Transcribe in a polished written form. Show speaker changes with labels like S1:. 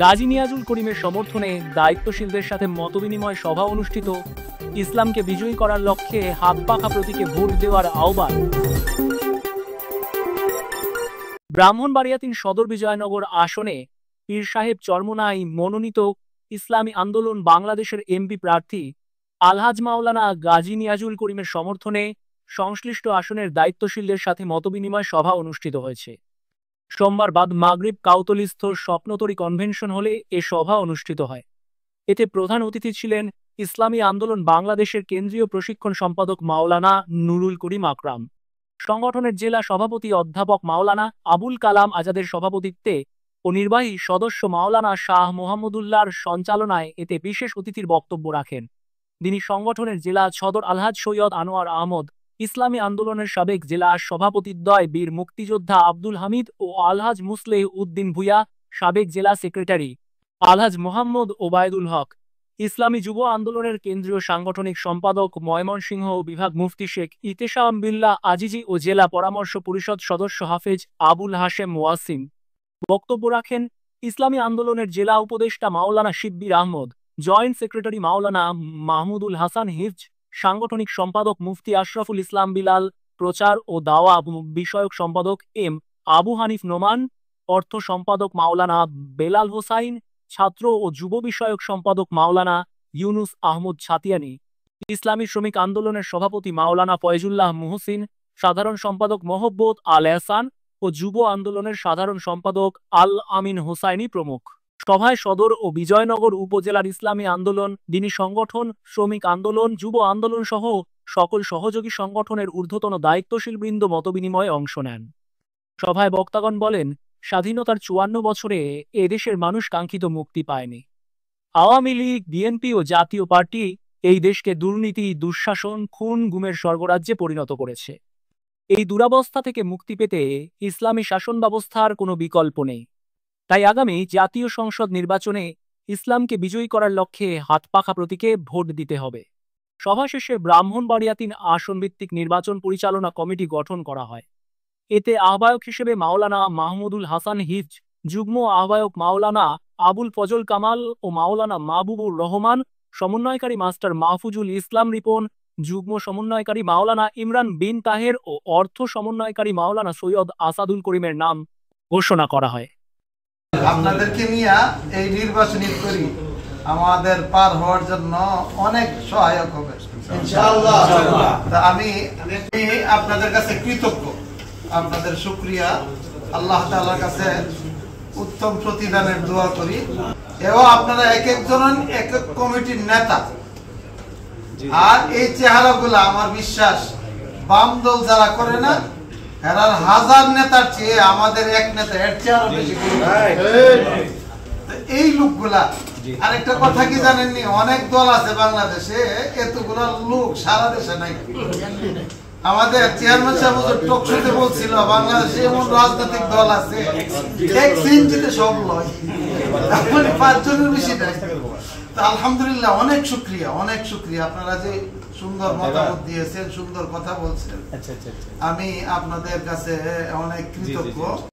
S1: গাজী নিয়াজুল করিমের সমর্থনে দায়িত্বশীলদের সাথে মতবিনিময় সভা অনুষ্ঠিত। ইসলামকে বিজয়ী করার লক্ষ্যে হাত পাখা প্রতীকে ভোট দেওয়ার আহ্বান। ব্রাহ্মণবাড়িয়া ৩ সদর বিজয়নগর আসনে পীর সাহেব চরমোনাই মনোনীত ইসলামী আন্দোলন বাংলাদেশের এমপি প্রার্থী আলহাজ মাওলানা গাজী নিয়াজুল করিমের সমর্থনে সংশ্লিষ্ট আসনের দায়িত্বশীলদের সাথে মতবিনিময় সভা অনুষ্ঠিত হয়েছে। সোমবার বাদ মাগরিব কাউতলীস্থ স্বপ্নতরী কনভেনশন হলে এ সভা অনুষ্ঠিত হয়। এতে প্রধান অতিথি ছিলেন ইসলামী আন্দোলন বাংলাদেশের কেন্দ্রীয় প্রশিক্ষণ সম্পাদক মাওলানা নুরুল করিম আকরাম। সংগঠনের জেলা সভাপতি অধ্যাপক মাওলানা আবুল কালাম আজাদের সভাপতিত্বে ও নির্বাহী সদস্য মাওলানা শাহ মোহাম্মদুল্লাহর সঞ্চালনায় এতে বিশেষ অতিথির বক্তব্য রাখেন। তিনি সংগঠনের জেলা সদর আলহাজ সৈয়দ আনোয়ার আহমদ, ইসলামী আন্দোলনের সাবেক জেলা সভাপতিদ্বয় বীর মুক্তিযোদ্ধা আব্দুল হামিদ ও আলহাজ মুসলেহ উদ্দিন ভুইয়া, সাবেক জেলা সেক্রেটারি আলহাজ মোহাম্মদ ওবায়দুল হক, ইসলামী যুব আন্দোলনের কেন্দ্রীয় সাংগঠনিক সম্পাদক ময়মনসিংহ বিভাগ মুফতি শেখ ইতেশাম বিল্লাহ আজিজি ও জেলা পরামর্শ পরিষদ সদস্য হাফেজ আবুল হাশেম ওয়াসিম। বক্তব্য রাখেন ইসলামী আন্দোলনের জেলা উপদেষ্টা মাওলানা শিব্বির আহমদ, জয়েন্ট সেক্রেটারি মাওলানা মাহমুদুল হাসান হিফজ, সাংগঠনিক সম্পাদক মুফতি আশরাফুল ইসলাম বিলাল, প্রচার ও দাওয়া বিষয়ক সম্পাদক এম আবু হানিফ নোমান, অর্থ সম্পাদক মাওলানা বেলাল হোসাইন, ছাত্র ও যুব বিষয়ক সম্পাদক মাওলানা ইউনুস আহমদ ছাতিয়ানি, ইসলামী শ্রমিক আন্দোলনের সভাপতি মাওলানা ফয়জুল্লাহ মুহসিন, সাধারণ সম্পাদক মোহব্বত আল এহসান ও যুব আন্দোলনের সাধারণ সম্পাদক আল আমিন হোসাইনি প্রমুখ। সভায় সদর ও বিজয়নগর উপজেলার ইসলামী আন্দোলন, দ্বীনি সংগঠন, শ্রমিক আন্দোলন, যুব আন্দোলন সহ সকল সহযোগী সংগঠনের ঊর্ধ্বতন দায়িত্বশীল বৃন্দ মতবিনিময়ে অংশ নেন। সভায় বক্তাগণ বলেন, স্বাধীনতার ৫৪ বছরে এদেশের মানুষ কাঙ্ক্ষিত মুক্তি পায়নি। আওয়ামী লীগ, বিএনপি ও জাতীয় পার্টি এই দেশকে দুর্নীতি, দুঃশাসন, খুন, গুমের স্বর্গরাজ্যে পরিণত করেছে। এই দুরবস্থা থেকে মুক্তি পেতে ইসলামী শাসন ব্যবস্থার কোনো বিকল্প নেই। তাই আগামী জাতীয় সংসদ নির্বাচনে ইসলামকে বিজয়ী করার লক্ষ্যে হাত পাখা প্রতীকে ভোট দিতে হবে। সভা শেষে ব্রাহ্মণবাড়িয়া ৩ আসনভিত্তিক নির্বাচন পরিচালনা কমিটি গঠন করা হয়। এতে আহ্বায়ক হিসেবে মাওলানা মাহমুদুল হাসান হিফজ, যুগ্ম আহ্বায়ক মাওলানা আবুল ফজল কামাল ও মাওলানা মাহবুবুর রহমান, সমন্বয়কারী মাস্টার মাহফুজুল ইসলাম রিপন, যুগ্ম সমন্বয়কারী মাওলানা ইমরান বিন তাহের ও অর্থ সমন্বয়কারী মাওলানা সৈয়দ আসাদুল করিমের নাম ঘোষণা করা হয়।
S2: আপনাদেরকে নিয়ে এই নির্বাচনী করি আমাদের পার হওয়ার জন্য অনেক সহায়ক হবে ইনশাআল্লাহ। আমি আপনাদের কাছে কৃতজ্ঞ, আপনাদের শুকরিয়া, আল্লাহ তাআলার কাছে উত্তম প্রতিদানের দোয়া করি। এবং আপনারা এক একজন এক এক কমিটির নেতা, আর এই চেহারাগুলো আমার বিশ্বাস বাম দল যারা করে না এরা হাজার নেতার চেয়ে আমাদের এক নেতা এর চেহারা বেশি। এই লোকগুলা আরেকটা কথা কি জানেননি, অনেক দল আছে বাংলাদেশে, এতগুলা লোক সারা দেশে নাই। আমাদের চেয়ারম্যান সাহেব টকশোতে বলছিল বাংলাদেশে এমন রাজনৈতিক দল আছে এক সেঞ্চিতে সব লয়, 5 জনের বেশি নাই। আলহামদুলিল্লাহ, অনেক শুকরিয়া, অনেক শুকরিয়া। আপনারা যে সুন্দর মতামত দিয়েছেন, সুন্দর কথা বলছেন, আমি আপনাদের কাছে অনেক কৃতজ্ঞ।